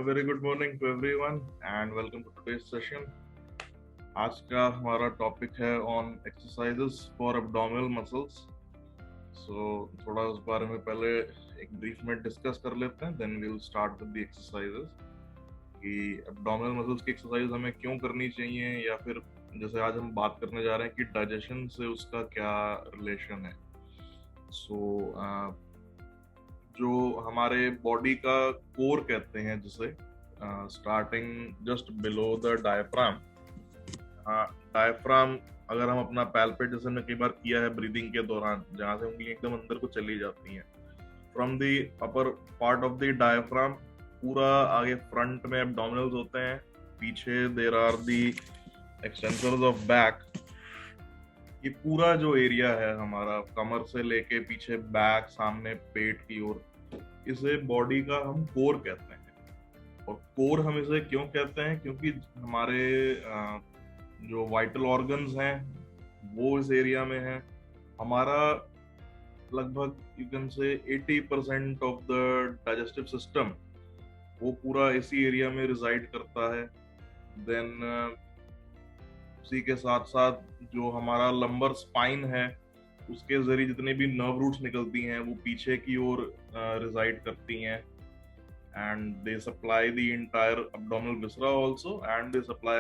A very good morning to everyone and welcome to today's session. आज का हमारा topic है on exercises for abdominal muscles. So थोड़ा उस बारे में पहले एक ब्रीफ में डिस्कस कर लेते हैं, then we will start with the exercises कि एब्डोमिनल मसल्स की एक्सरसाइज हमें क्यों करनी चाहिए, या फिर जैसे आज हम बात करने जा रहे हैं कि डाइजेशन से उसका क्या रिलेशन है. सो जो हमारे बॉडी का कोर कहते हैं, जिसे starting just below the diaphragm. Diaphragm अगर हम अपना पैल्पेट, जैसे हमने कई बार किया है ब्रीदिंग के दौरान, जहां से उंगली एकदम अंदर को चली जाती हैं, from the upper part of the diaphragm पूरा आगे फ्रंट में एब्डोमिनल्स होते हैं, पीछे there are the extensors of back. ये पूरा जो एरिया है हमारा कमर से लेके पीछे बैक, सामने पेट की ओर, इसे बॉडी का हम कोर कहते हैं. और कोर हम इसे क्यों कहते हैं? क्योंकि हमारे जो वाइटल ऑर्गन्स हैं वो इस एरिया में है. हमारा लगभग you can say 80% of the digestive system वो पूरा इसी एरिया में रिजाइड करता है. देन उसी के साथ साथ जो हमारा लंबर स्पाइन है, उसके जरिए जितने भी नर्व रूट्स निकलती हैं वो पीछे की ओर रिजाइड करती हैं, and they supply the entire abdominal viscera also, and they supply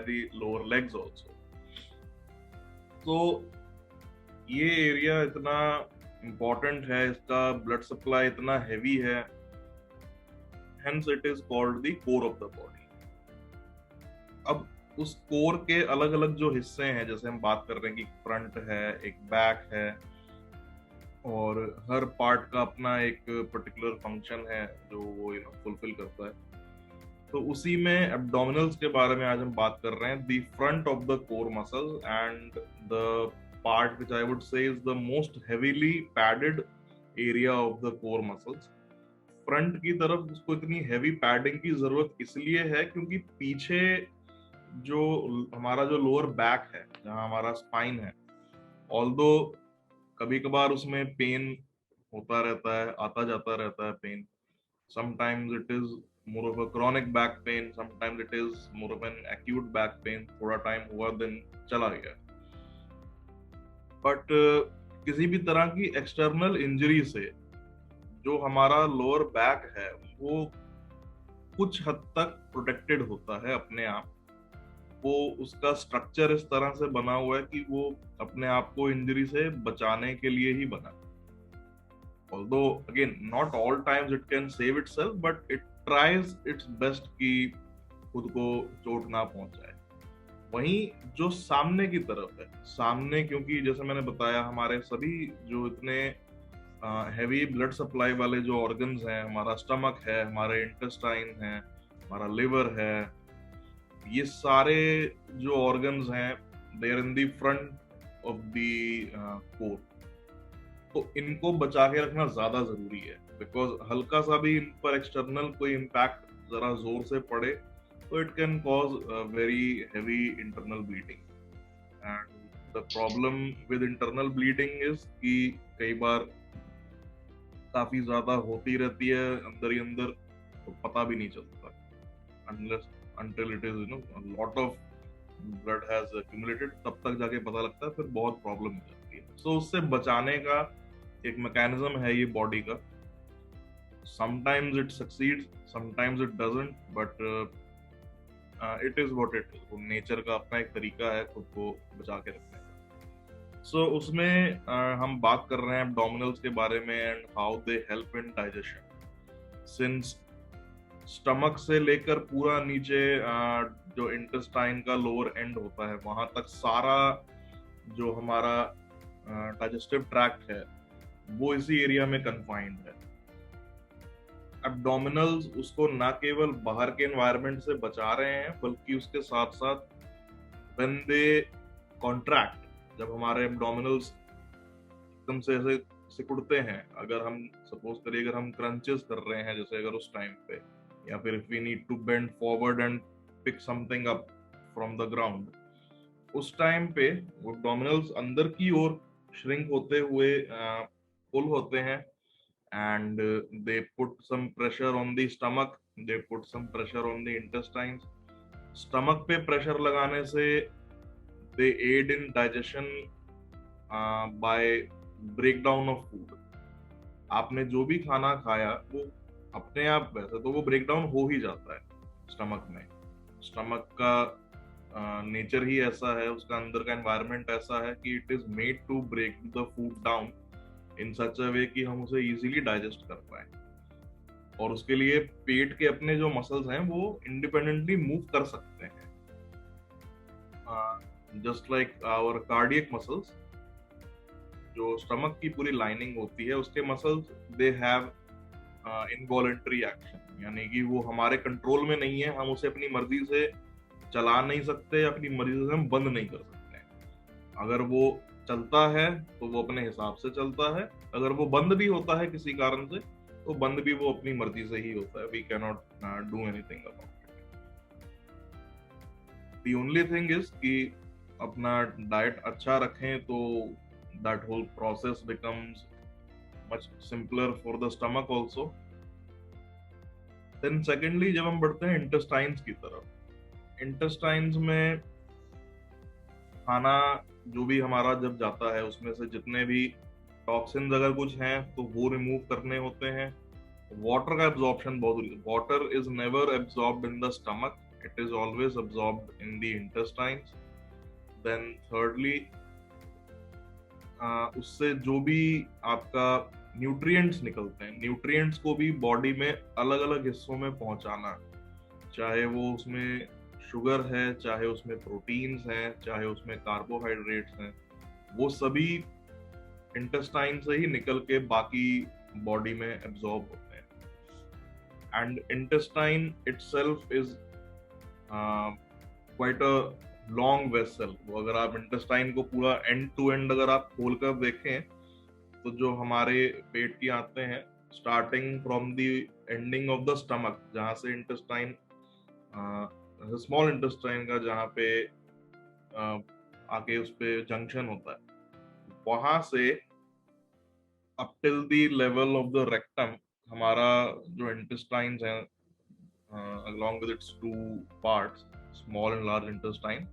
the lower legs also. तो ये एरिया इतना इम्पोर्टेंट है, इसका ब्लड सप्लाई इतना हैवी है, hence it is called the core of the body. अब उस कोर के अलग अलग जो हिस्से हैं, जैसे हम बात कर रहे हैं कि फ्रंट है, एक बैक है, और हर पार्ट का अपना एक पर्टिकुलर फंक्शन है जो वो फुलफिल करता है. तो उसी में एब्डोमिनल्स के बारे में आज हम बात कर रहे हैं. The front of the core muscle and the part which I would say is the most heavily padded area of the core muscles. Front की तरफ उसको इतनी हैवी पैडिंग की जरूरत इसलिए है क्योंकि पीछे जो हमारा जो लोअर बैक है, जहां हमारा स्पाइन है, ऑल्दो कभी कभार उसमें पेन होता रहता है, आता जाता रहता है pain. Sometimes it is more of a chronic back pain, sometimes it is more of an acute back pain. थोड़ा टाइम हुआ देन चला गया. बट किसी भी तरह की एक्सटर्नल इंजरी से जो हमारा लोअर बैक है वो कुछ हद तक प्रोटेक्टेड होता है अपने आप. वो उसका स्ट्रक्चर इस तरह से बना हुआ है कि वो अपने आप को इंजरी से बचाने के लिए ही बना. Although again not all times it can save itself, but it tries its best कि खुद को चोट ना पहुंचाए. वहीं जो सामने की तरफ है, सामने क्योंकि जैसे मैंने बताया हमारे सभी जो इतने हैवी ब्लड सप्लाई वाले जो ऑर्गन्स हैं, हमारा स्टमक है, हमारे इंटेस्टाइन है, हमारा लिवर है, ये सारे जो ऑर्गन्स हैं they are in the front of the core. तो इनको बचा के रखना ज्यादा जरूरी है, बिकॉज हल्का सा भी इन पर एक्सटर्नल कोई इम्पैक्ट जरा जोर से पड़े तो it can cause very heavy internal bleeding. And the problem with internal bleeding is कि कई बार काफी ज्यादा होती रहती है अंदर ही अंदर, तो पता भी नहीं चलता until it is a lot of blood has accumulated, तब तक जाके पता लगता है, फिर बहुत प्रॉब्लम हो जाती है. सो उससे बचाने का एक मैकेनिज्म है ये बॉडी का. Sometimes it succeeds, sometimes it doesn't, but it is what it is. Nature का अपना एक तरीका है खुद को बचा के रखने का. सो उसमें हम बात कर रहे हैं एब्डोमिनल्स के बारे में and how they help in digestion. Since stomach से लेकर पूरा नीचे जो इंटेस्टाइन का लोअर एंड होता है वहां तक सारा जो हमारा डाइजेस्टिव ट्रैक्ट है वो इसी एरिया में कन्फाइंड है. एब्डोमिनल्स उसको ना केवल बाहर के एनवायरनमेंट से बचा रहे हैं, बल्कि उसके साथ साथ व्हेन दे कॉन्ट्रैक्ट, जब हमारे एब्डोमिनल्स एकदम से ऐसे सिकुड़ते हैं, अगर हम सपोज करिए अगर हम क्रंचेस कर रहे हैं जैसे अगर उस टाइम पे, या फिर if we need to bend forward and pick something up from the ground, उस टाइम पे वो एब्डोमिनल्स अंदर की ओर श्रिंक होते हुए पुल होते हैं, and they put some pressure on the stomach, they put some pressure on the intestines. Stomach पे pressure लगाने से they aid in digestion by breakdown of food. आपने जो भी खाना खाया वो अपने आप, वैसे तो वो ब्रेक डाउन हो ही जाता है स्टमक में। स्टमक का नेचर ही ऐसा है, उसका अंदर का एनवायरनमेंट ऐसा है कि it is made to break the food down in such a way कि हम उसे इजीली डाइजेस्ट कर पाए। और उसके लिए पेट के अपने जो मसल्स हैं वो इंडिपेंडेंटली मूव कर सकते हैं, just like our cardiac muscles. जो स्टमक की पूरी लाइनिंग होती है उसके muscles they have involuntary action, यानी कि वो हमारे कंट्रोल में नहीं है, हम उसे अपनी मर्जी से चला नहीं सकते, अपनी मर्जी से हम बंद नहीं कर सकते। अगर वो चलता है तो वो अपने हिसाब से चलता है, अगर वो बंद भी होता है किसी कारण से तो बंद भी वो अपनी मर्जी से ही होता है। We can not do anything about it. The only thing is कि अपना डाइट अच्छा रखें तो that whole process becomes much simpler for the stomach also. Then secondly जब हम बढ़ते हैं इंटेस्टाइन्स की तरफ, इंटेस्टाइन्स में खाना जो भी हमारा जब जाता है उसमें से जितने भी टॉक्सिन्स अगर कुछ हैं तो वो रिमूव करने होते हैं। वाटर का एब्जॉर्प्शन बहुत जरूरी है। Water is never absorbed in the stomach, it is always absorbed in the intestines. Then thirdly उससे जो भी आपका न्यूट्रिएंट्स निकलते हैं, न्यूट्रिएंट्स को भी बॉडी में अलग अलग हिस्सों में पहुंचाना, चाहे वो उसमें शुगर है, चाहे उसमें प्रोटीन्स हैं, चाहे उसमें कार्बोहाइड्रेट्स हैं, वो सभी इंटेस्टाइन से ही निकल के बाकी बॉडी में एब्जॉर्ब होते हैं। And intestine itself is quite a long vessel. वो अगर आप इंटेस्टाइन को पूरा एंड टू एंड अगर आप खोलकर देखें तो जो हमारे पेट की आते हैं, starting from the ending of the stomach, जहां से इंटेस्टाइन स्मॉल इंटेस्टाइन का जहाँ पे आके उस पे जंक्शन होता है, वहां से up till the level of the rectum हमारा जो इंटेस्टाइन्स है along with its two parts, small and large intestine,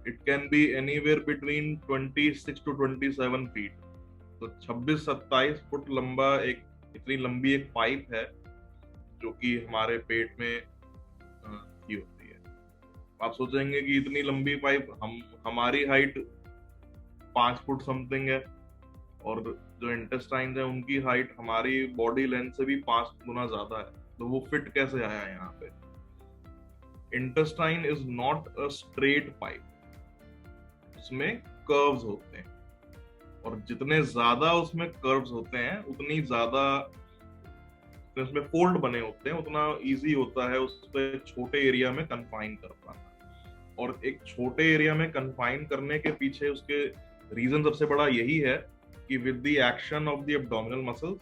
it can be anywhere between 26 to 27 feet. तो 26-27 फुट लंबा एक इतनी लंबी एक पाइप है जो कि हमारे पेट में की होती है। आप सोचेंगे कि इतनी लंबी पाइप, हमारी हाइट 5 फुट समथिंग है और जो इंटेस्टाइन है उनकी हाइट हमारी बॉडी लेंथ से भी 5 गुना ज्यादा है, तो वो फिट कैसे आया यहाँ पे? Intestine is not a straight pipe, उसमें कर्व्स होते हैं और जितने ज्यादा उसमें कर्व्स होते हैं उतनी ज्यादा उसमें फोल्ड बने होते हैं, उतना इजी होता है उस पर छोटे एरिया में कन्फाइन कर पाना। और एक छोटे एरिया में कन्फाइन करने के पीछे उसके रीजन सबसे बड़ा यही है कि with the action of the abdominal muscles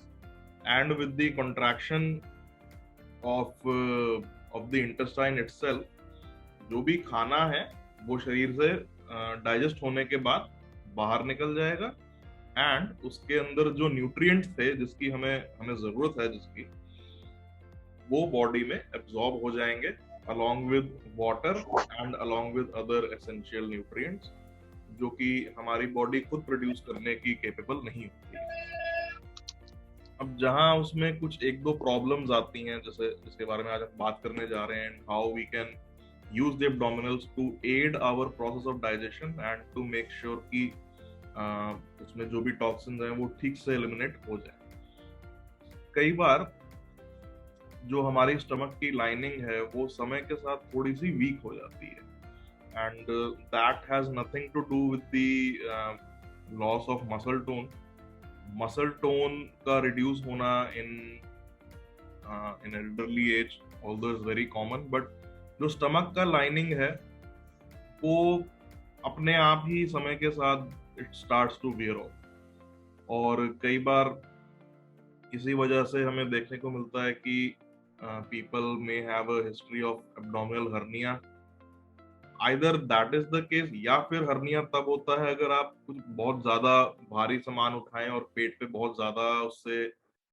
and with the contraction of the intestine itself, जो भी खाना है वो शरीर से डाइजेस्ट होने के बाद बाहर निकल जाएगा एंड उसके अंदर जो न्यूट्रिएंट्स थे जिसकी हमें जरूरत है, जिसकी वो बॉडी में एब्जॉर्ब हो जाएंगे along with water and along with other essential nutrients, जो कि हमारी बॉडी खुद प्रोड्यूस करने की केपेबल नहीं होती है। अब जहां उसमें कुछ एक दो प्रॉब्लम्स आती हैं, जैसे जिसके बारे में आज हम बात करने जा रहे हैं, how we can use the abdominals to aid our process of digestion and to make sure कि उसमें जो भी टॉक्सिन्स हैं वो ठीक से एलिमिनेट हो जाए। कई बार जो हमारी स्टमक की लाइनिंग है वो समय के साथ थोड़ी सी वीक हो जाती है and that has nothing to do with the loss of muscle tone. Muscle tone का रिड्यूस होना in elderly age although is very common, but जो स्टमक का लाइनिंग है वो अपने आप ही समय के साथ it starts to wear off. और कई बार इसी वजह से हमें देखने को मिलता है कि people may have a history of abdominal hernia, either that is the case, या फिर हर्निया तब होता है अगर आप कुछ बहुत ज्यादा भारी सामान उठाएं और पेट पे बहुत ज्यादा उससे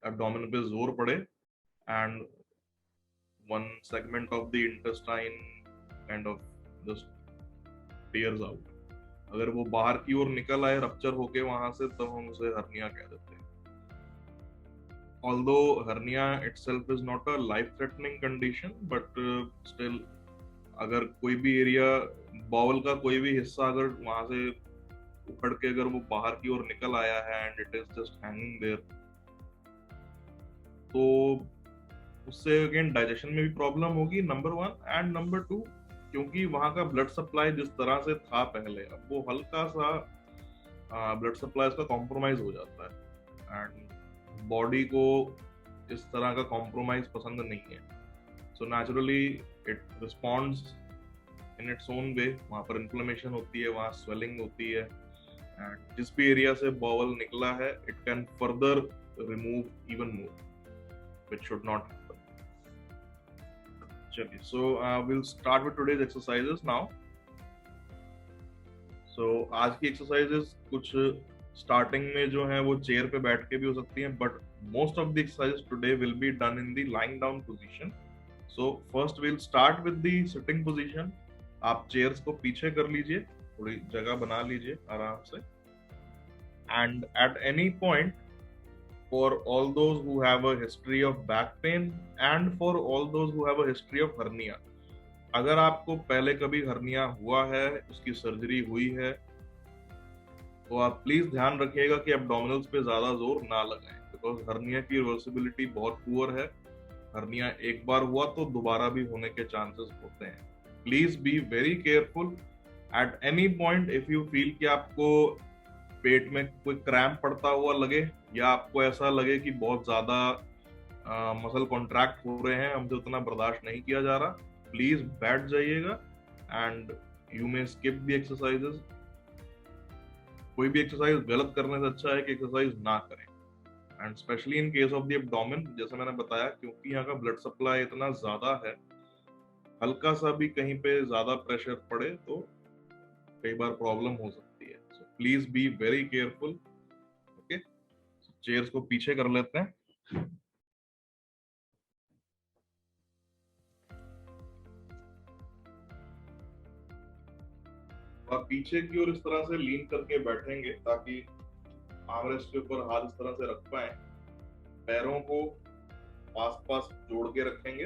एब्डोमेन पे जोर पड़े and one segment of the intestine kind of just tears out. अगर वो बाहर की ओर निकल आए रप्चर होके वहां से, तब हम उसे हर्निया कह देते हैं। although hernia itself is not a life threatening condition, but still अगर कोई भी एरिया, बाउल का कोई भी हिस्सा अगर वहां से उखड़ के अगर वो बाहर की ओर निकल आया है and it is just hanging there, तो उससे अगेन डाइजेशन में भी प्रॉब्लम होगी, number one. And number two, क्योंकि वहां का ब्लड सप्लाई जिस तरह से था पहले, अब वो हल्का सा ब्लड सप्लाई इसका कॉम्प्रोमाइज हो जाता है एंड बॉडी को इस तरह का कॉम्प्रोमाइज पसंद नहीं है। So naturally it responds in its own way. वहां पर इन्फ्लेमेशन होती है, वहां स्वेलिंग होती है एंड जिस भी एरिया से बॉवल निकला है it can further remove even more, which should not happen. चलिए, so we'll start with today's exercises now. So आज की exercises कुछ starting में जो है वो चेयर पे बैठ के भी हो सकती हैं, but most of the exercises today will be done in the lying down position. So first we'll start with the sitting position. आप चेयर्स को पीछे कर लीजिए, थोड़ी जगह बना लीजिए आराम से, and at any point for all those who have a history of back pain and for all those who have a history of hernia, अगर आपको पहले कभी हर्निया हुआ है, उसकी सर्जरी हुई है, तो आप प्लीज ध्यान रखिएगा कि एब्डोमिनल्स पे ज्यादा जोर ना लगाएं, बिकॉज हर्निया की रिवर्सिबिलिटी बहुत पुअर है। हर्निया एक बार हुआ तो दोबारा भी होने के चांसेस होते हैं। Please be very careful eight any point. If you feel कि आपको पेट में कोई क्रैम्प पड़ता हुआ लगे या आपको ऐसा लगे कि बहुत ज्यादा मसल कॉन्ट्रैक्ट हो रहे हैं, हमसे उतना बर्दाश्त नहीं किया जा रहा, प्लीज बैठ जाइएगा and you may skip the exercises. कोई भी एक्सरसाइज गलत करने से अच्छा है कि एक्सरसाइज ना करें, and specially in case of the abdomen, जैसे मैंने बताया, क्योंकि यहाँ का ब्लड सप्लाई इतना ज्यादा है, हल्का सा भी कहीं पे ज्यादा प्रेशर पड़े तो कई बार प्रॉब्लम हो सकती है। So please be very careful. Okay, chairs को पीछे कर लेते हैं। आप पीछे की ओर इस तरह से लीन करके बैठेंगे ताकि आर्मरेस्ट के ऊपर हाथ इस तरह से रख पाए, पैरों को आस पास जोड़ के रखेंगे,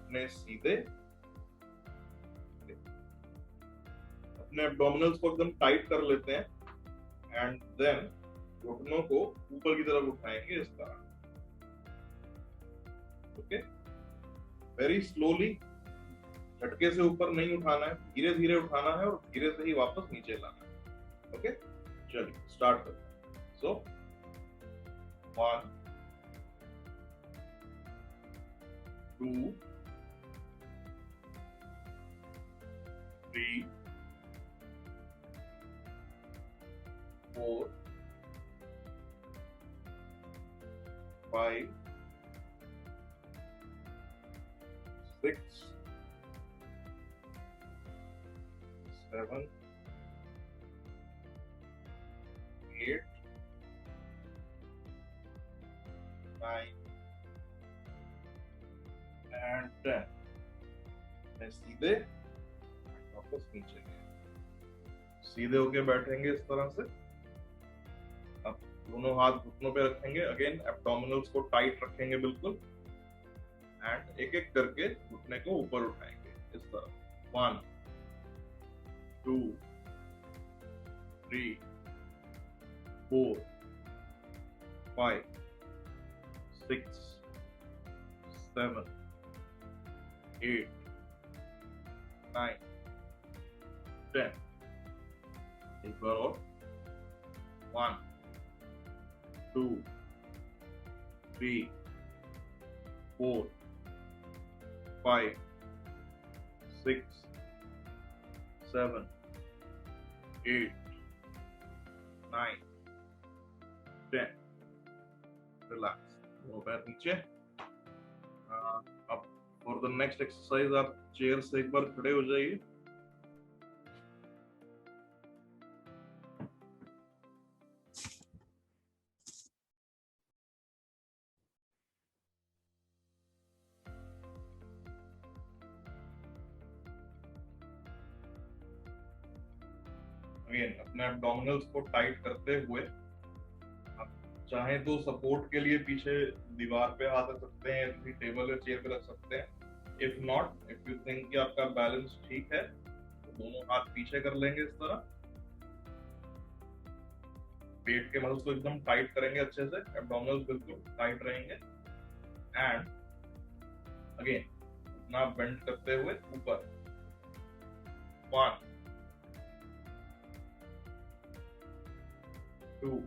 अपने सीधे, अपने एब्डोमिनल्स को एकदम टाइट कर लेते हैं एंड देन घुटनों को ऊपर की तरफ उठाएंगे इस तरह। ओके, वेरी स्लोली, झटके से ऊपर नहीं उठाना है, धीरे धीरे उठाना है और धीरे से ही वापस नीचे लाना है। ओके, चलिए स्टार्ट करते हैं। सो 1 2 3 4 5 6 7 8 9 and 10। मैं सीधे वापस नीचे, सीधे होके बैठेंगे इस तरह से। अब दोनों हाथ घुटनों पे रखेंगे, अगेन एब्डोमिनल्स को टाइट रखेंगे बिल्कुल, एंड एक एक करके घुटने को ऊपर उठाएंगे इस तरह। 1 2 3 4 5 6 7 8 9 10। एक बार और, 1 2 3 4 5 6 7 8 9 10। रिलैक्स, वो पैर नीचे। अब फॉर द नेक्स्ट एक्सरसाइज आप चेयर से एक बार खड़े हो जाइए। अगेन अपने एब्डोमिनल्स को टाइट करते हुए आप चाहे तो सपोर्ट के लिए पीछे दीवार पे हाथ रख सकते हैं, किसी टेबल या चेयर पे रख सकते हैं। If not, if you think कि आपका बैलेंस ठीक है तो दोनों हाथ पीछे कर लेंगे इस तरह, पेट के मसल्स को एकदम टाइट करेंगे अच्छे से, एब्डोमिनल्स बिल्कुल टाइट रहेंगे। एंड अगेन अपना बेंड करते हुए ऊपर, 1 2,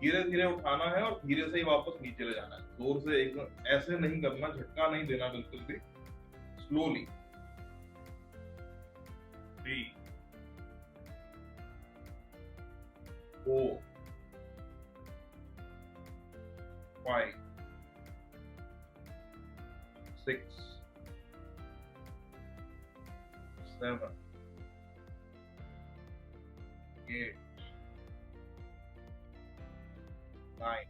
धीरे धीरे उठाना है और धीरे से ही वापस नीचे ले जाना है, जोर से एकदम ऐसे नहीं करना, झटका नहीं देना बिल्कुल भी, स्लोली। 3 4 5 6 7 8 9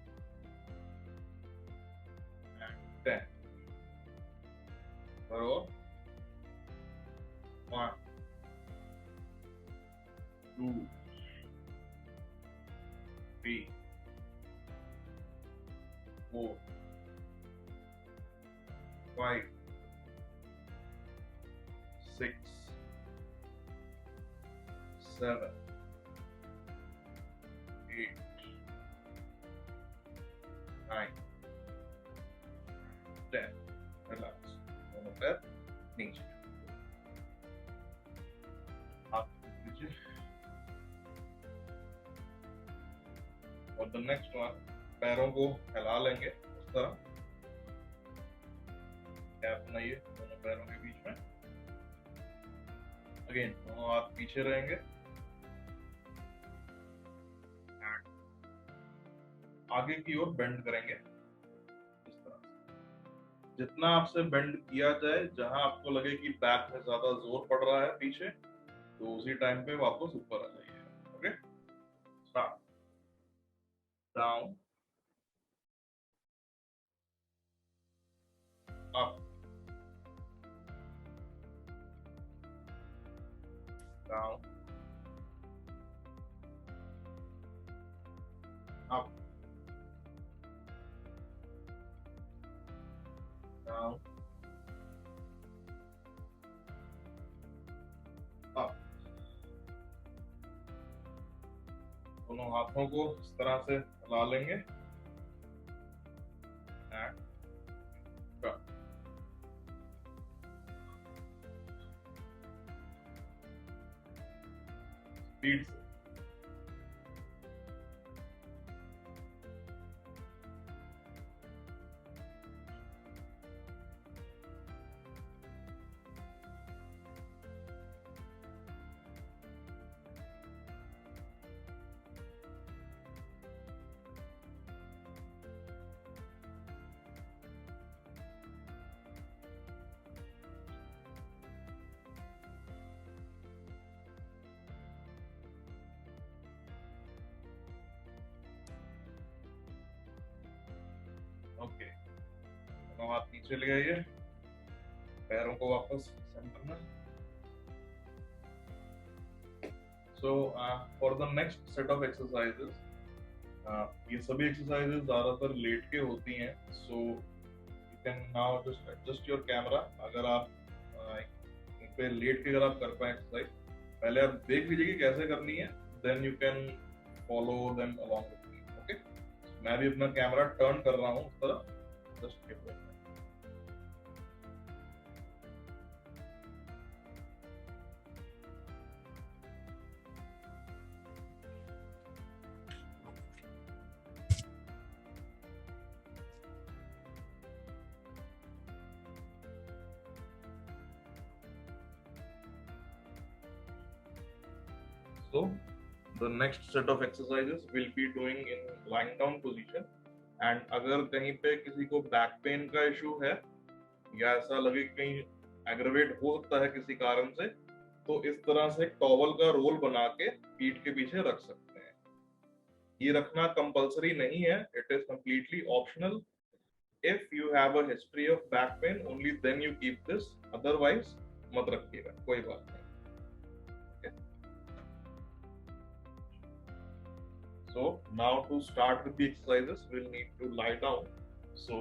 and 10। करो, 1 2 3 4 5 6 7 8 9 10। रिलैक्स, दोनों पैर नीचे, हाथ नीचे। और द नेक्स्ट वन, पैरों को हिला लेंगे उस तरह, गैप बनाइए दोनों पैरों के बीच में। अगेन दोनों हाथ पीछे रहेंगे, आगे की ओर बेंड करेंगे इस तरह से। जितना आपसे बेंड किया जाए, जहां आपको लगे कि बैक में ज्यादा जोर पड़ रहा है पीछे, तो उसी टाइम पे वापस ऊपर आ जाइए। Okay, start, down, up, down, up, down, up. दोनों हाथों को इस तरह से हिला लेंगे, एंड कट। स्पीड से, ओके। दोनों हाथ नीचे ले आइए, पैरों को वापस सेंटर में। So for the next set of exercises, ये सभी एक्सरसाइजेस ज्यादातर लेट के होती हैं, so you can now just adjust your camera. अगर आप इन पे लेट के अगर आप कर पाए एक्सरसाइज, पहले आप देख लीजिए कि कैसे करनी है, then you can follow them along with me. Okay, मैं भी अपना कैमरा टर्न कर रहा हूँ उस तरह, just keep it. So the next set of exercises will be doing in lying down position। and अगर कहीं पे किसी को बैक पेन का इशू है या ऐसा लगे कि कहीं एग्रवेट हो सकता है किसी कारण से, तो इस तरह से टॉवल का रोल बना के पीठ के पीछे रख सकते हैं। ये रखना कंपलसरी नहीं है, it is completely optional. If you have a history of back pain, only then you keep this, otherwise मत रखिएगा, कोई बात नहीं। So now to start with the exercises, we'll need to lie down. So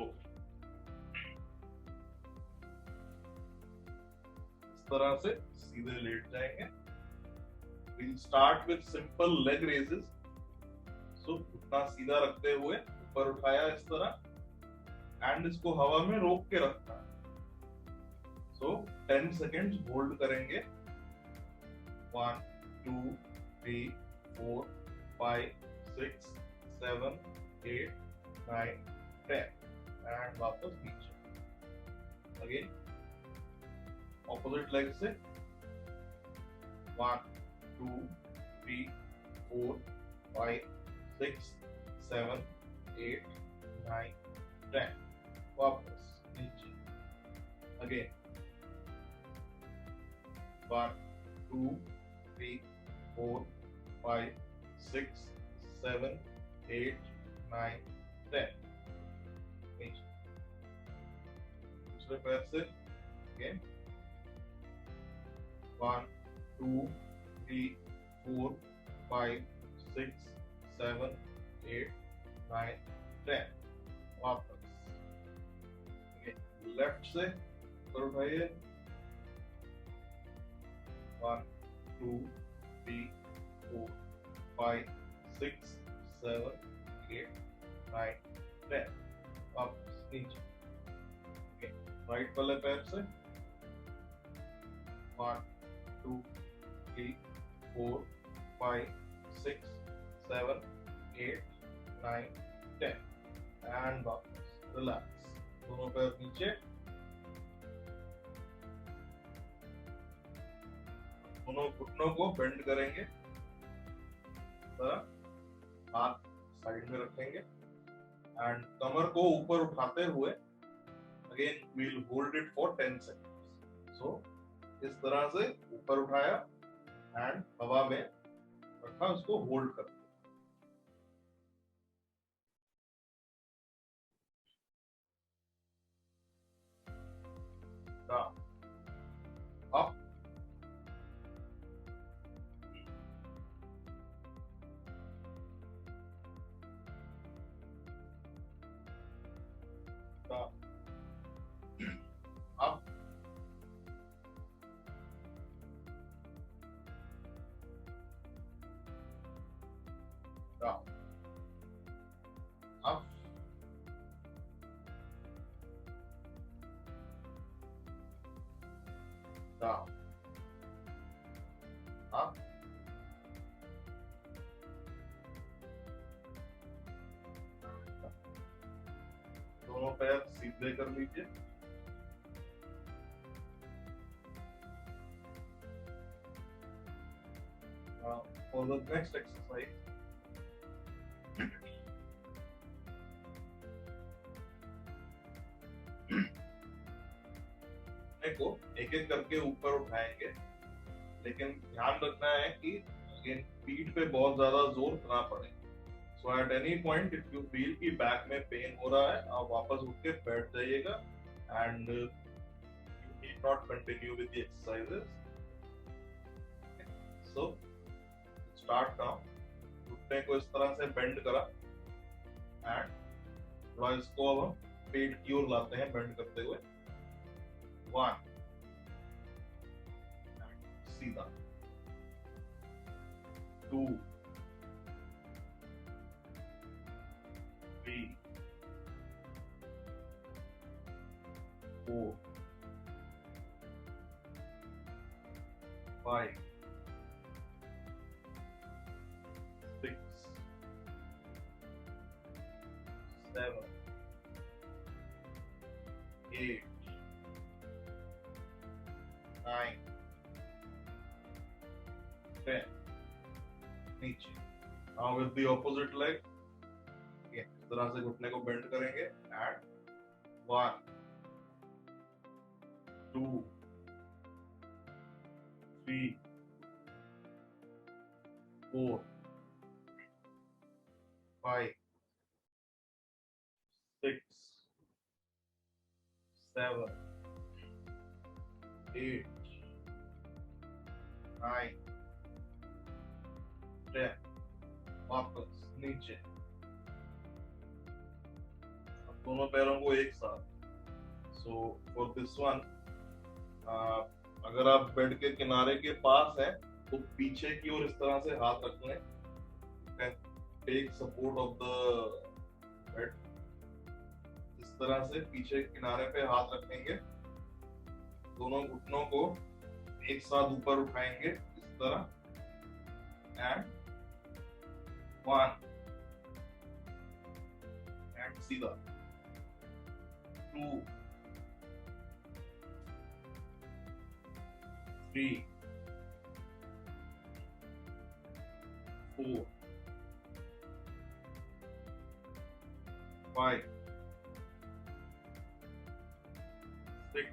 इस तरह से सीधे late जाएंगे. We'll start with simple leg raises. So घुटना सीधा रखते हुए ऊपर उठाया इस तरह एंड इसको हवा में रोक के रखना है. So 10 seconds होल्ड करेंगे. 1 2 3 4 5 6 7 8 9 10 एंड वापस नीचे. अगेन ऑपोजिट लेग से 1 2 3 4 5 6 7 8 9 10 वापस नीचे. अगेन 1 2 3 4 5 6 7 8 9 10 नीचे. दूसरे पैर से अगेन 1 2 3 4 5 6 7 8 9 10 वापस. लेफ्ट से ऊपर उठाइए. 1 2 3 4 5 6 7 8 9 10 वापस नीचे. राइट वाले पैर से 1 2 3 4 5 6 7 8 9 10 एंड वापस. रिलैक्स. दोनों पैर नीचे. दोनों घुटनों को बेंड करेंगे. हाथ साइड में रखेंगे एंड कमर को ऊपर उठाते हुए again we'll hold it for 10 seconds. So इस तरह से ऊपर उठाया एंड हवा में रखा, उसको होल्ड कर. Down up down up down up down up दोनों पैर सीधे कर लीजिए. For the next exercise, को एक एक करके ऊपर उठाएंगे, लेकिन ध्यान रखना है कि पीठ पे बहुत ज्यादा जोर ना पड़े. So at any point if you feel कि बैक में पेन हो रहा है, आप वापस उठ के बैठ जाइएगा and you need not continue with the exercises. So start now. घुटने को इस तरह से बेंड करा एंड थोड़ा इसको अब हम पेट की ओर लाते हैं बेंड करते हुए. 1 सीधा. 2 3 4 5 6 7 8 9 10 नीचे. Now with the opposite leg, इस तरह से घुटने को बेंड करेंगे एंड 1 2 3 4 5 6 7 8 9 10 वापस नीचे, दोनों पैरों को एक साथ। सो फॉर दिस वन, अगर आप बेड के किनारे के पास है तो पीछे की ओर इस तरह से हाथ रख लें, take support of the bed, इस तरह से पीछे किनारे पे हाथ रखेंगे, दोनों घुटनों को एक साथ ऊपर उठाएंगे इस तरह, एंड 1 एंड सीधा, 2 3 4 5 6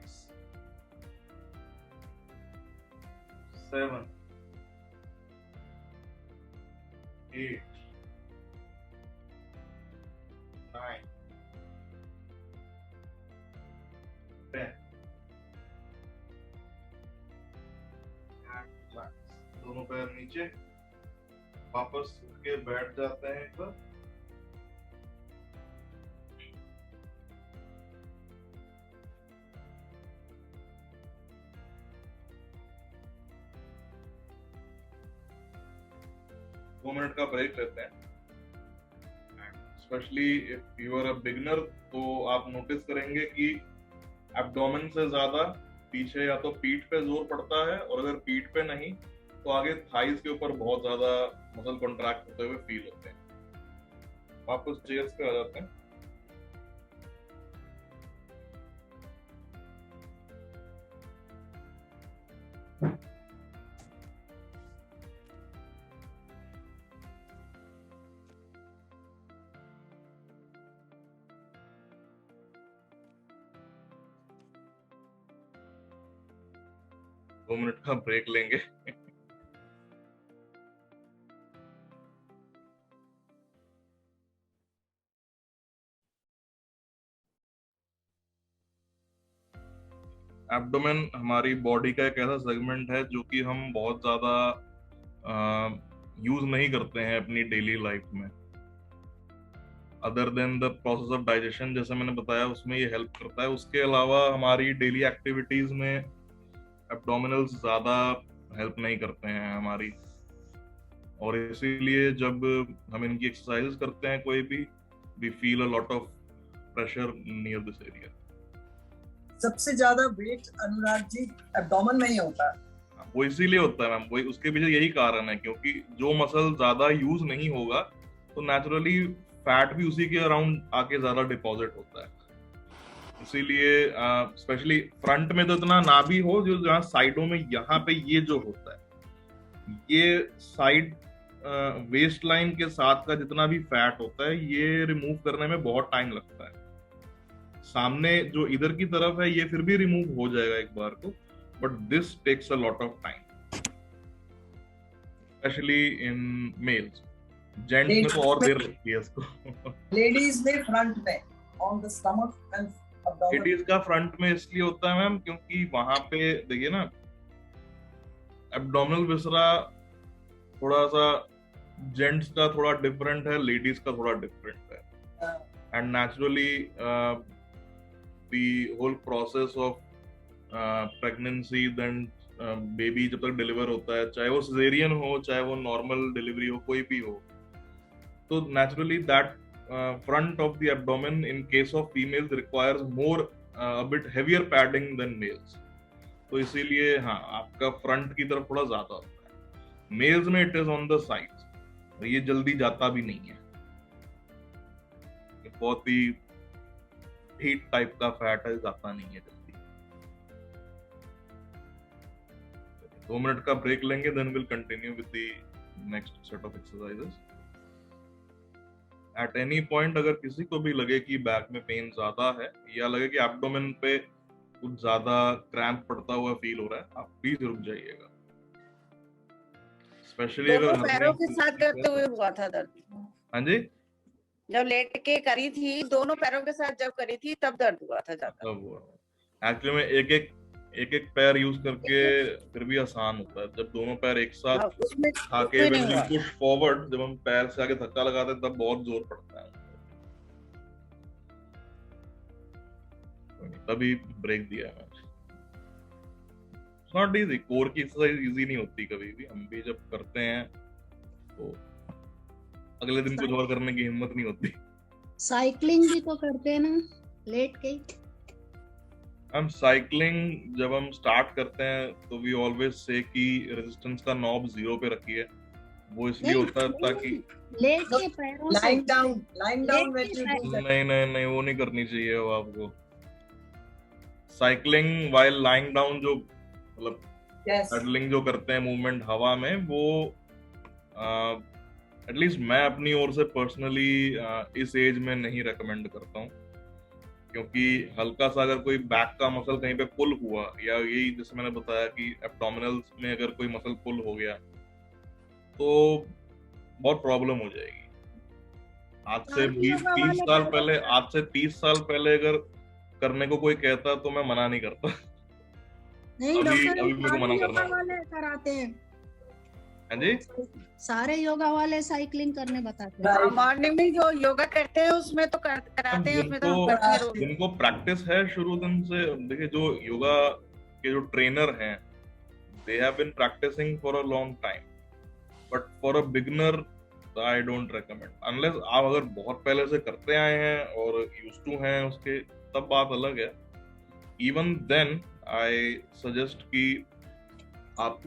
7 8 9 10 दोनों पैर नीचे, वापस उठ के बैठ जाते हैं एक बार। दो मिनट का ब्रेक लेते हैं। Specially if you are a beginner, तो आप नोटिस करेंगे कि एब्डोमेन से ज्यादा पीछे या तो पीठ पे जोर पड़ता है, और अगर पीठ पे नहीं तो आगे थाइस के ऊपर बहुत ज्यादा मसल कॉन्ट्रैक्ट होते हुए फील होते हैं। वापस चेयर्स पे आ जाते हैं। दो मिनट का ब्रेक लेंगे। एब्डोमेन हमारी बॉडी का एक ऐसा सेगमेंट है जो कि हम बहुत ज्यादा यूज नहीं करते हैं अपनी डेली लाइफ में, other than the process of digestion, जैसे मैंने बताया उसमें ये हेल्प करता है। उसके अलावा हमारी डेली एक्टिविटीज में एब्डोमिनल्स ज्यादा हेल्प नहीं करते हैं हमारी, और इसीलिए जब हम इनकी एक्सरसाइज करते हैं कोई भी, we feel a lot of pressure near this area. सबसे ज्यादा वेट अनुराग जी एब्डोमेन में ही होता है। वो इसीलिए होता है मैम, वही उसके पीछे यही कारण है, क्योंकि जो मसल ज्यादा यूज नहीं होगा तो नेचुरली फैट भी उसी के अराउंड आके ज्यादा डिपॉजिट होता है। इसीलिए स्पेशली फ्रंट में तो इतना ना भी हो, जो जहाँ साइडों में यहाँ पे ये जो होता है, ये साइड वेस्ट लाइन के साथ का जितना भी फैट होता है, ये रिमूव करने में बहुत टाइम लगता है। सामने जो इधर की तरफ है ये फिर भी रिमूव हो जाएगा एक बार को, but this takes a lot of time, specially in males. Gents में तो और देर लगती है इसको। लेडीज में फ्रंट में on the stomach and abdomen. Ladies का फ्रंट में इसलिए होता है मैम क्योंकि वहां पे देखिए ना, एब्डोमिनल विसरा थोड़ा सा जेंट्स का थोड़ा डिफरेंट है, लेडीज का थोड़ा डिफरेंट है, and naturally the whole process of pregnancy, then baby जब तक डिलीवर होता है, चाहे वो सिजेरियन हो चाहे वो नॉर्मल डिलीवरी हो, कोई भी हो, तो naturally that front of the abdomen in case of females requires more a bit heavier padding than males. तो इसीलिए हाँ, आपका फ्रंट की तरफ थोड़ा ज्यादा होता है। मेल्स में it is on the sides, ये जल्दी जाता भी नहीं है, बहुत ही हीट टाइप का फैट है, जाता नहीं है जल्दी। 2 मिनट का ब्रेक लेंगे, then will continue with the next set of exercises. At any point अगर किसी को भी लगे कि बैक में पेन ज्यादा है, या लगे कि एब्डोमेन पे कुछ ज्यादा क्रैम्प पड़ता हुआ फील हो रहा है, आप प्लीज रुक जाइएगा। स्पेशली अगर पैरों के साथ करते हुए हुआ था दर्द। हाँ जी, जब लेट के करी थी, दोनों पैरों के साथ जब करी थी तब दर्द हुआ था ज्यादा। एक्चुअली में एक एक पैर यूज करके फिर भी आसान होता है। जब दोनों पैर एक साथ उसमें आके भी नहीं व्हेन वी हुआ। पुश फॉरवर्ड, जब हम पैर से आगे धक्का लगाते हैं तब बहुत जोर पड़ता है, तभी ब्रेक दिया है। नॉट इजी, कोर की एक्सरसाइज इजी नहीं होती कभी भी। हम भी जब करते हैं तो अगले दिन कुछ और करने की हिम्मत नहीं होती। साइकिलिंग भी तो करते हैं ना लेट के। हम साइकिलिंग जब हम स्टार्ट करते हैं तो वी ऑलवेज से कि रेजिस्टेंस का नॉब 0 पे रखिए। वो इसलिए होता है ताकि लेट के पैरों से lying down when you do that. नहीं वो नहीं करनी चाहिए वो आपको। साइकिलिंग वाइल लाइंग डाउन, जो मतलब Yes. पेडलिंग जो करते हैं मूवमेंट हवा में, वो एटलीस्ट मैं अपनी ओर से पर्सनली इस एज में नहीं रेकमेंड करता हूँ। क्योंकि हल्का सा अगर कोई बैक का मसल कहीं पे पुल हुआ, या यही जैसे मैंने बताया कि एब्डोमिनल्स में अगर कोई मसल पुल हो गया तो बहुत प्रॉब्लम हो जाएगी। आज से 30 साल पहले अगर करने को कोई कहता तो मैं मना नहीं करता। नहीं डॉक्टर, अभी मेरे को मना करना योगा वाले कराते हैं। हाँ जी, सारे योगा वाले साइकिलिंग करने बताते हैं। Right. मॉर्निंग में जो योगा करते हैं उसमें तो कराते हैं, उसमें तो हम करते हैं रोज। जिनको प्रैक्टिस है शुरू दिन से, देखिए जो योगा के जो ट्रेनर हैं, they have been practicing for a long time, but for a beginner I don't recommend. Unless आप अगर बहुत पहले से करते आए हैं और यूज्ड टू हैं उसके, तब बात अलग है। इवन देन आई सजेस्ट कि आप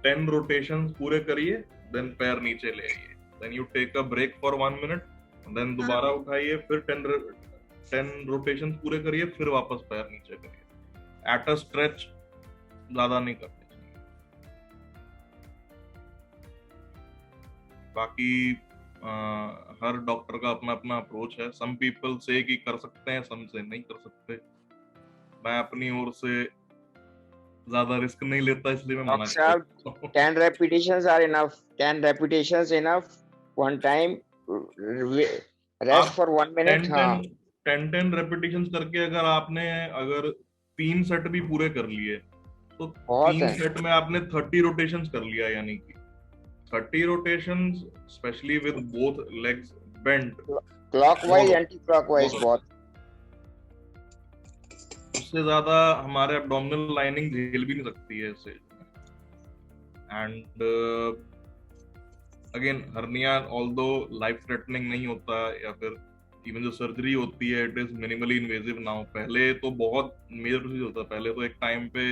10 रोटेशंस पूरे करिए, देन पैर नीचे ले आइए, then you take a break for 1 minute, देन दोबारा उठाइए, फिर 10 रोटेशंस पूरे करिए, फिर वापस पैर नीचे करिए। एट अ स्ट्रेच ज्यादा नहीं करनी चाहिए। बाकी हर डॉक्टर का अपना अपना अप्रोच है। सम पीपल से कि कर सकते हैं, सम से नहीं कर सकते। मैं अपनी ओर से ज्यादा रिस्क नहीं लेता, इसलिए मैं मना करता हूं। 10 repetitions are enough. 10 repetitions enough. One time rest for 1 minute. हाँ 10 रेपिटेशंस करके अगर 3 सेट भी पूरे कर लिए तो बहुत 3 है। सेट में आपने 30 रोटेशंस कर लिया, यानी कि 30 rotations specially with both legs bent, clockwise anti clockwise बहुत। बहुत। उससे ज्यादा हमारे एब्डोमिनल लाइनिंग झेल भी नहीं सकती है इससे। And again hernia although life threatening नहीं होता, या फिर इवन जो सर्जरी होती है it is minimally invasive now. पहले तो बहुत मेजर प्रोसीजर होता। पहले तो एक टाइम पे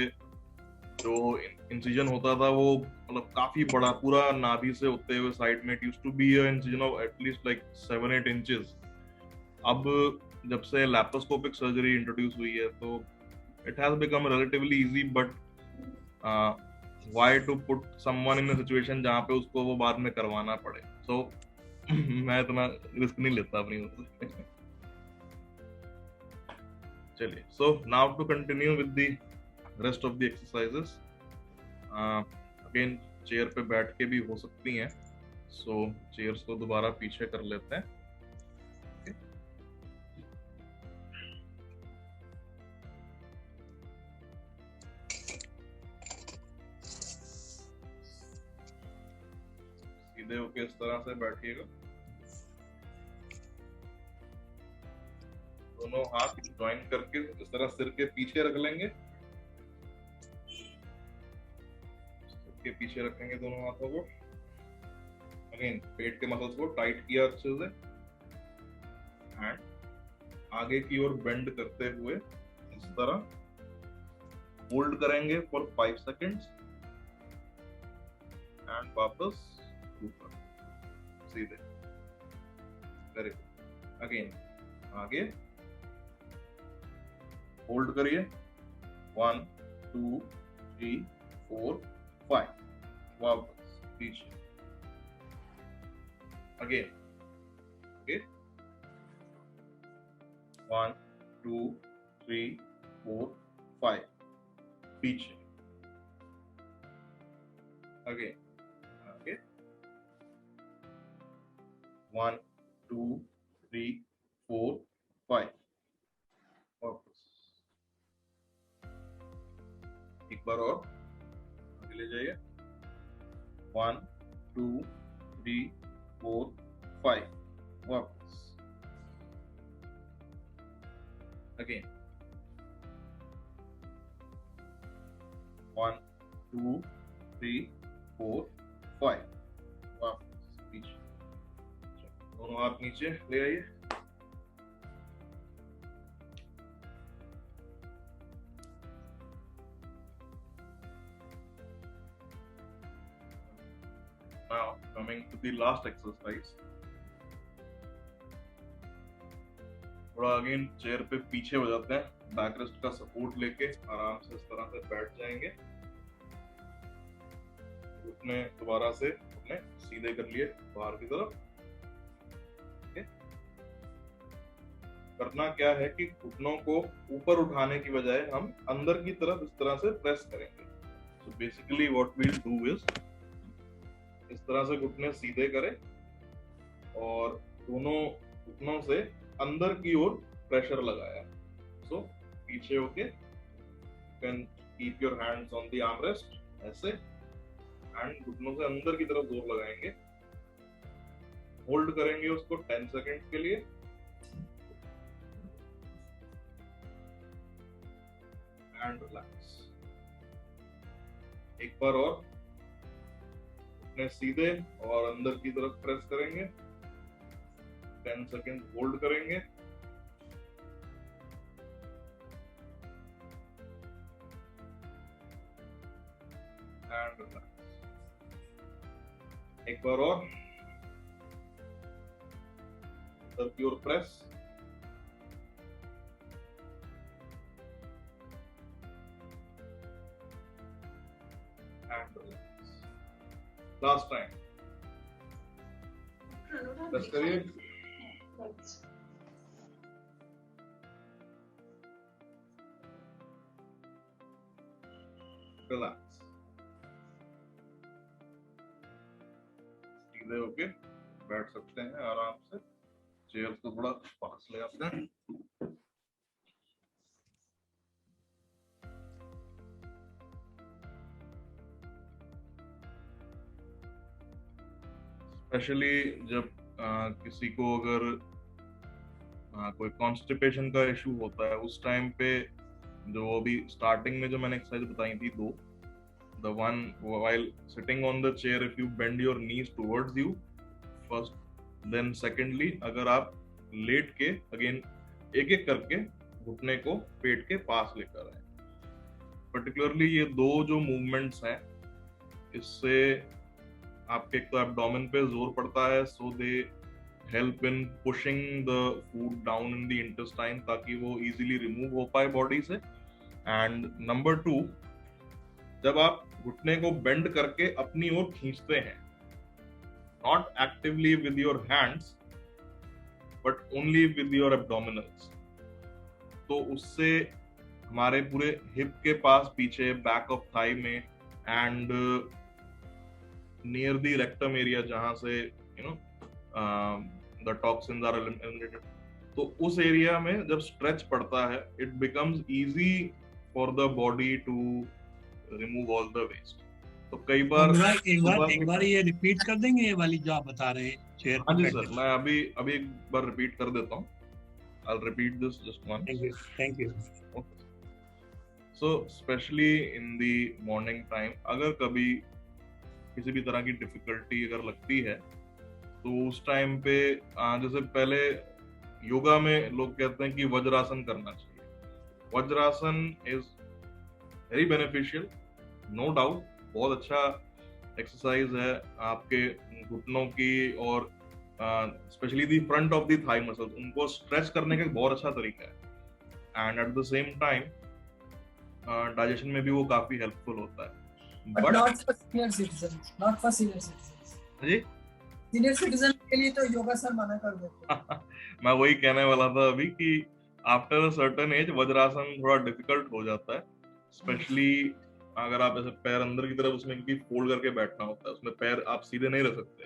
जो इंसिजन होता था वो मतलब काफी बड़ा, पूरा नाभि से होते हुए साइड में, it used to be a incision of at least like 7-8 inches. अब जब से लैप्रोस्कोपिक सर्जरी इंट्रोड्यूस हुई है तो it has become relatively easy, but why to put someone in a situation जहां पे उसको वो बाद में करवाना पड़े। सो मैं इतना रिस्क नहीं लेता अपनी ओर से। चलिए, so now to continue with the rest of the exercises. Again chair पे बैठ के भी हो सकती हैं, सो चेयर्स को दोबारा पीछे कर लेते हैं। सीधे होके इस तरह से बैठिएगा, दोनों हाथ ज्वाइन करके इस तरह सिर के पीछे रख लेंगे। सिर के पीछे रखेंगे दोनों हाथों को। अगेन पेट के मसल्स को टाइट किया अच्छे से, एंड आगे की ओर बेंड करते हुए इस तरह होल्ड करेंगे फॉर 5 सेकेंड्स, एंड वापस ऊपर सीधे। Very good. अगेन आगे होल्ड करिए, 1 2 3 4 5, वापस पीछे। अगेन ओके, 1 2 3 4 5, पीछे। अगेन आगे, 1 2 3 4 5, वापस। बार और आगे ले जाइए। 1 2 3 4 5 वापस अगेन 1 2 3 4 5 वापस पीछे। दोनों हाथ नीचे ले आइए। Now coming to the last exercise, थोड़ा अगेन चेयर पे पीछे हो जाते हैं, बैक रेस्ट का सपोर्ट लेके आराम से इस तरह से बैठ जाएंगे। घुटने दोबारा से अपने सीधे कर लिए बाहर की तरफ। करना क्या है कि घुटनों को ऊपर उठाने की बजाय हम अंदर की तरफ इस तरह से प्रेस करेंगे। So basically what we will do is इस तरह से घुटने सीधे करें और दोनों घुटनों से अंदर की ओर प्रेशर लगाया। सो पीछे होके can keep your hands on the arm rest ऐसे, एंड घुटनों से अंदर की तरफ जोर लगाएंगे। होल्ड करेंगे उसको 10 सेकेंड के लिए। And relax. एक बार और घुटने सीधे और अंदर की तरफ प्रेस करेंगे। 10 सेकेंड होल्ड करेंगे। And relax. एक बार और अंदर की ओर प्रेस। लास्ट टाइम प्रेस करिए। रिलैक्स। सीधे होके बैठ सकते हैं आराम से। चेयर को थोड़ा पास ले आते हैं। स्पेशली जब किसी को अगर कोई कॉन्स्टिपेशन का इशू होता है उस टाइम पे, जो अभी स्टार्टिंग में जो मैंने एक्सरसाइज बताई थी दो, the one while sitting on the chair, if you bend your knees towards you first, then secondly अगर आप लेट के अगेन एक एक करके घुटने को पेट के पास लेकर आए। पर्टिकुलरली ये दो जो मूवमेंट्स हैं इससे आपके एक तो एब्डोमेन पे जोर पड़ता है, so they help in pushing the food down in the intestine ताकि वो इजीली रिमूव हो पाए बॉडी से। एंड नंबर 2, जब आप घुटने को बेंड करके अपनी ओर खींचते हैं, not actively with your hands but only with your abdominals, तो उससे हमारे पूरे हिप के पास पीछे, बैक ऑफ थाई में and near the rectum area जहां से द टॉक्सिन्स आर एलिमिनेटेड, तो उस एरिया में जब स्ट्रेच पड़ता है it becomes easy for the body to remove all the waste. तो कई बार एक बार ये रिपीट कर देंगे ये वाली जो आप बता रहे हैं चेयर। हाँ जी सर, मैं अभी एक बार रिपीट कर देता हूँ। I'll repeat this just once. Thank you. Okay. So, especially in the morning time, अगर कभी किसी भी तरह की डिफिकल्टी अगर लगती है तो उस टाइम पे जैसे पहले योगा में लोग कहते हैं कि वज्रासन करना चाहिए। Vajrasana is very beneficial, no doubt, बहुत अच्छा एक्सरसाइज है आपके घुटनों की और specially the front of the thigh muscles, उनको स्ट्रेच करने का एक बहुत अच्छा तरीका है। And at the same time digestion में भी वो काफी हेल्पफुल होता है। But not for senior citizens, not for senior citizens. जी, सीनियर सिटीजन के लिए तो योगा सर मना कर देते हैं। मैं वही कहने वाला था अभी कि after a certain age vajrasana थोड़ा डिफिकल्ट हो जाता है, स्पेशली अगर आप ऐसे पैर अंदर की तरफ उसमें क्योंकि फोल्ड करके बैठना होता है, उसमें पैर आप सीधे नहीं रह सकते।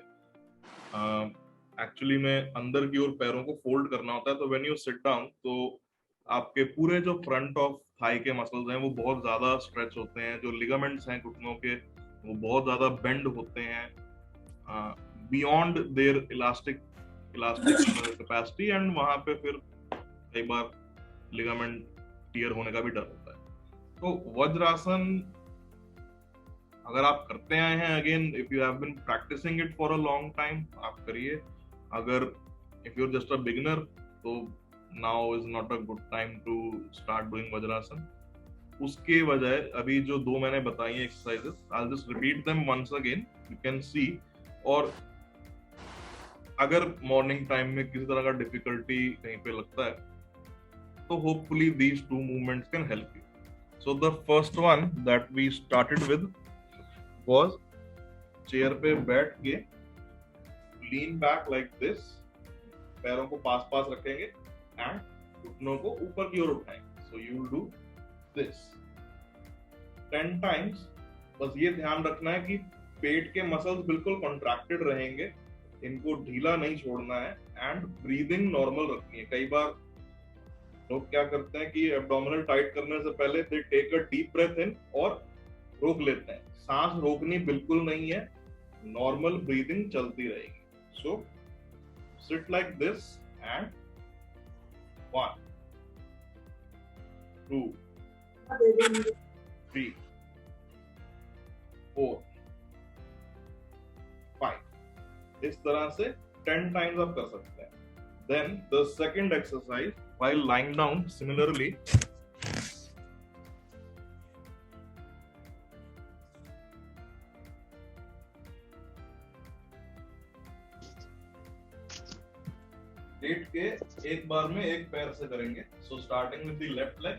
एक्चुअली में अंदर की ओर पैरों को फोल्ड करना होता है, तो व्हेन यू सिट डाउन तो आपके पूरे जो फ्रंट ऑफ थाई के मसल्स हैं वो बहुत ज्यादा स्ट्रेच होते हैं, जो लिगामेंट्स हैं घुटनों के वो बहुत ज्यादा बेंड होते हैं beyond their elastic capacity, and वहां पे फिर कई बार लिगामेंट टियर होने का भी डर होता है। तो वज्रासन अगर आप करते आए हैं, again if you have been practising it for a long time, आप करिए। अगर if you are just a beginner तो now is not a good time to start doing Vajrasana. उसके बजाय अभी जो दो मैंने बताई हैं exercises, I will just repeat them once again, you can see. और अगर मॉर्निंग टाइम में किसी तरह का डिफिकल्टी कहीं पे लगता है तो hopefully these two movements can help you. So the first one that we started with was chair पे बैठ के लीन बैक लाइक दिस, पैरों को पास पास रखेंगे एंड घुटनों को ऊपर की ओर उठाएंगे। So you will do this 10 times. बस ये ध्यान रखना है कि पेट के मसल्स बिल्कुल कॉन्ट्रैक्टेड रहेंगे, इनको ढीला नहीं छोड़ना है, एंड ब्रीदिंग नॉर्मल रखनी है। कई बार लोग क्या करते हैं कि एब्डोमिनल टाइट करने से पहले they take a deep breath in और रोक लेते हैं। सांस रोकनी बिल्कुल नहीं है, नॉर्मल ब्रीदिंग चलती रहेगी। So sit like this and 1 2 3 4 5। इस तरह से 10 टाइम्स आप कर सकते हैं। Then the second exercise, while lying down, similarly लेट के एक बार में एक पैर से करेंगे। So starting with the left leg,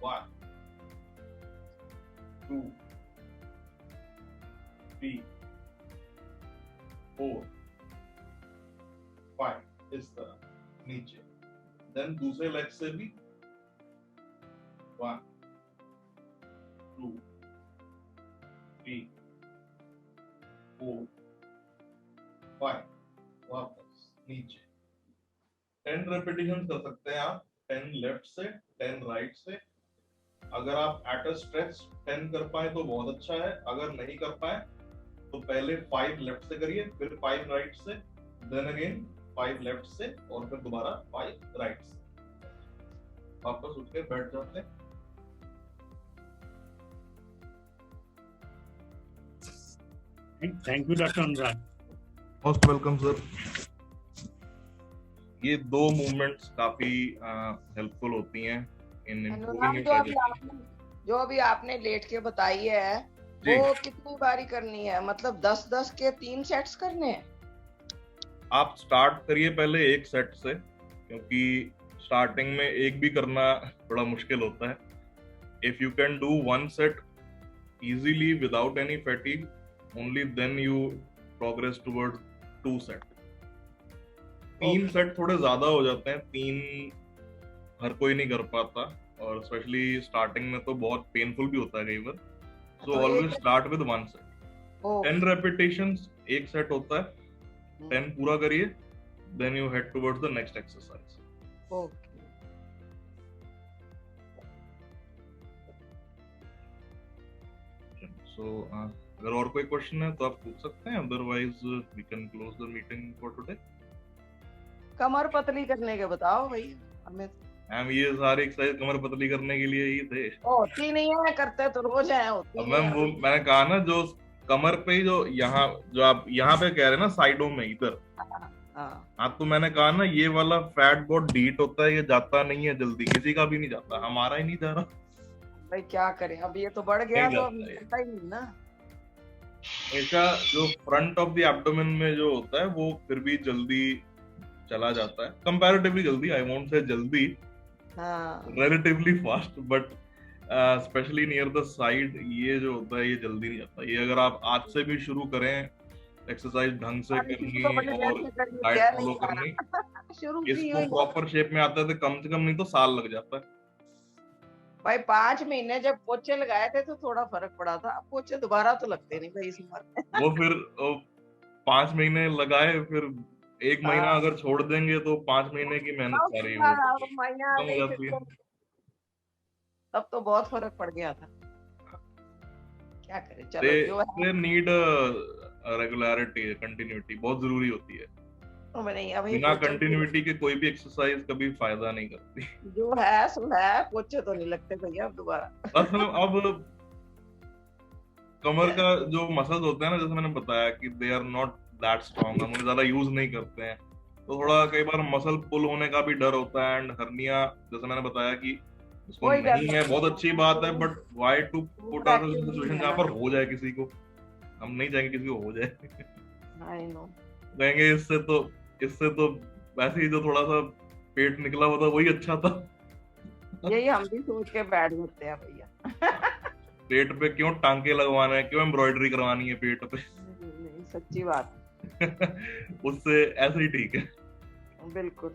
1 2 3 4 5, इस तरह नीचे। देन दूसरे लेग से भी 1 2 3 4 5, वापस नीचे। 10 रेपिटेशन कर सकते हैं आप, 10 लेफ्ट से 10 राइट से। अगर आप एट अ स्ट्रेच 10 कर पाए तो बहुत अच्छा है, अगर नहीं कर पाए तो पहले 5 लेफ्ट से करिए, फिर 5 राइट से, देन अगेन 5 लेफ्ट से, और फिर दोबारा 5 राइट से। वापस उठ के बैठ जाते हैं। Thank you doctor Anurag. Most welcome sir. ये दो मूवमेंट्स काफी हेल्पफुल होती हैं इन इम्प्रूविंग योर जो अभी आपने लेट के बताई है वो कितनी बारी करनी है? मतलब 10-10 के 3 सेट्स करने हैं? आप स्टार्ट करिए पहले एक सेट से, क्योंकि स्टार्टिंग में एक भी करना थोड़ा मुश्किल होता है। If you can do 1 set easily without any fatigue, only then you progress towards 2 set. 3 set थोड़े ज्यादा हो जाते हैं, 3 हर कोई नहीं कर पाता, और स्पेशली स्टार्टिंग में तो बहुत पेनफुल भी होता है कई बार। So always start with 1 set. 10 repetitions एक सेट होता है, 10 पूरा करिए, then you head towards the next exercise. Okay. So अगर और कोई क्वेश्चन है तो आप पूछ सकते हैं, otherwise we can close the meeting for today. कमर पतली करने के बताओ भाई हमें। मैम ये सारी एक्सरसाइज कमर पतली करने के लिए ही थे। होती नहीं है, करते तो रोज है, होती अब मैम वो मैंने कहा ना, जो कमर पे जो यहाँ जो आप यहाँ पे कह रहे हैं ना, साइडों में इधर, हाँ तो मैंने कहा ना ये वाला फैट बहुत डीट होता है, ये जाता नहीं है जल्दी, किसी का भी नहीं जाता, हमारा ही नहीं जा रहा भाई। क्या करें, अब ये तो बढ़ गया तो मिलता ही नहीं ना। ऐसा जो फ्रंट ऑफ द एब्डोमेन में जो होता है वो फिर भी जल्दी चला जाता है, कंपैरेटिवली जल्दी, आई वोंट से जल्दी, relatively fast, but specially near the side ये जो होता है ये जल्दी नहीं जाता। ये अगर आप आज से भी शुरू करें एक्सरसाइज ढंग से करनी और डाइट फॉलो करनी, इसको प्रॉपर शेप में आता है तो कम से कम नहीं तो साल लग जाता है भाई। 5 महीने जब पोछे लगाए थे तो थोड़ा फर्क पड़ा था, अब पोछे दोबारा तो लगते नहीं भाई इस उम्र में। वो फिर 5 महीने लगाए, फिर एक महीना अगर छोड़ देंगे तो 5 महीने की मेहनत सारी वो महीना खत्म हो जाती है। तब तो बहुत फर्क पड़ गया था। क्या करें, चलो दे जो है नीड रेगुलरिटी, कंटिन्यूटी बहुत जरूरी होती है। नहीं, अभी बिना पोछे कंटिन्यूटी के कोई भी एक्सरसाइज कभी फायदा नहीं करती। जो है सो है, पोछे तो नहीं लगते भैया अब दोबारा। असल में अब कमर का जो मसल्स होते हैं ना, जैसे मैंने बताया कि they are not that strong, हम उन्हें ज्यादा यूज नहीं करते हैं, तो थोड़ा कई बार मसल पुल होने का भी डर होता है। एंड हर्निया जैसे मैंने बताया कि उसको कोई डर नहीं है, बहुत अच्छी बात है, but why to put our in situation जहाँ पर हो जाए किसी को। हम नहीं चाहेंगे किसी को हो जाए। आई नो, कहेंगे इससे तो वैसे ही जो थोड़ा सा पेट निकला हुआ था वही अच्छा था। यही हम भी सोच के बैठ जाते हैं भैया। पेट पे क्यों टांके लगवाना है, क्यों एम्ब्रॉयडरी करवानी है पेट पे। नहीं, सच्ची बात। उससे ऐसे ही ठीक है। बिल्कुल।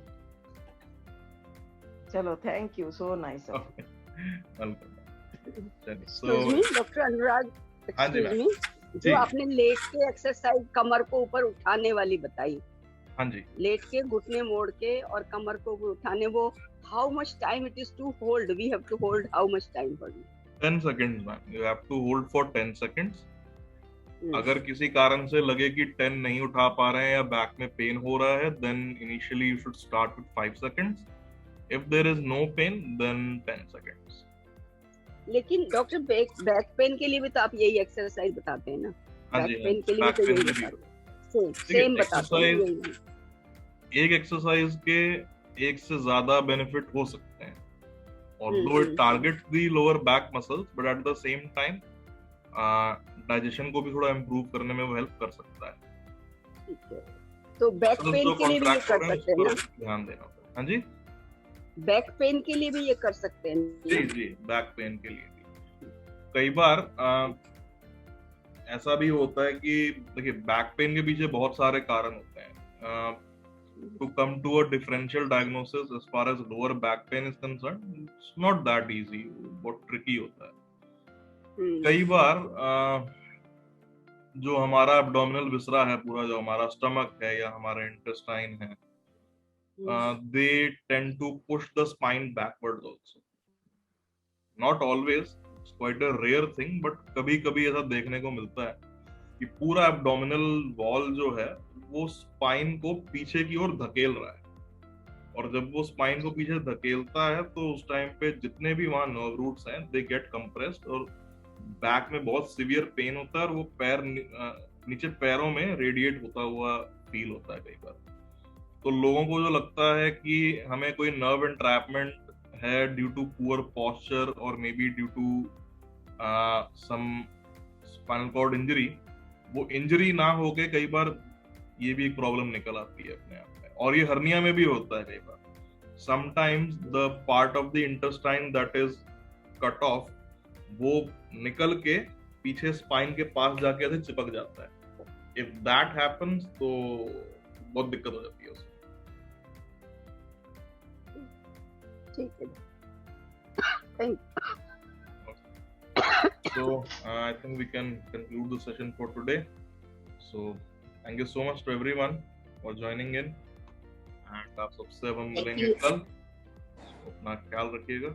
चलो, thank you, so nice. Excuse me doctor Anurag, हाँ जी एक्सक्यूज मी, जो आपने लेट के एक्सरसाइज कमर को ऊपर उठाने वाली बताई, हाँ जी, लेट के घुटने मोड़ के और कमर को ऊपर उठाने, वो how much time it is to hold, we have to hold how much time for you? 10 seconds ma'am, you have to hold for 10 seconds। अगर किसी कारण से लगे कि 10 नहीं उठा पा रहे हैं या बैक में पेन हो रहा है, then initially you should start with 5 seconds। If there is no pain then 10 seconds। लेकिन डॉक्टर बैक पेन के लिए भी तो आप यही एक्सरसाइज बताते हैं ना? हाँ बैक जी, पेन के लिए भी तो यही बताते हैं, सेम बताते हैं यही। एक एक्सरसाइज के एक से ज्यादा बेनिफिट हो सकते हैं, although it targets the lower back muscles, but at the same time digestion को भी थोड़ा इम्प्रूव करने में वो हेल्प कर सकता है। ठीक है, तो बैक पेन के लिए भी ये कर सकते हैं ना? ध्यान देना होगा। हाँ जी, बैक पेन के लिए भी ये कर सकते हैं? जी जी, बैक पेन के लिए भी कई बार ऐसा भी होता है कि देखिए, बैक पेन के पीछे बहुत सारे कारण होते हैं। To come to a differential diagnosis as far as lower back pain is concerned, it's not that easy, बहुत tricky होता है। कई बार जो हमारा abdominal viscera है पूरा, जो हमारा stomach है या हमारा intestine है, they tend to push the spine backwards also. Not always, it's quite a rare thing, but कभी-कभी ऐसा देखने को मिलता है कि पूरा abdominal wall जो है वो स्पाइन को पीछे की ओर धकेल रहा है, और जब वो स्पाइन को पीछे धकेलता है तो उस टाइम पे जितने भी वहां नर्व रूट्स हैं दे गेट कंप्रेस्ड, और बैक में बहुत सीवियर पेन होता है, और वो पैर नीचे पैरों में रेडिएट होता हुआ फील होता है कई बार। तो लोगों को जो लगता है कि हमें कोई नर्व एंट्रैपमेंट है ड्यू टू पुअर पोस्चर और may be due to some spinal cord injury, वो इंजरी ना होके कई बार ये भी एक प्रॉब्लम निकल आती है अपने आप में। और ये हर्निया में भी होता है कई बार। Sometimes the part of the intestine that is cut off, वो निकल के पीछे स्पाइन के पास जाके ऐसे चिपक जाता है। इफ दैट हैपेंस तो बहुत दिक्कत हो जाती है उसमें। ठीक है, thank So I think we can conclude the session for today. So thank you so much to everyone for joining in, and आप सबसे अब हम मिलेंगे कल। अपना ख्याल रखिएगा।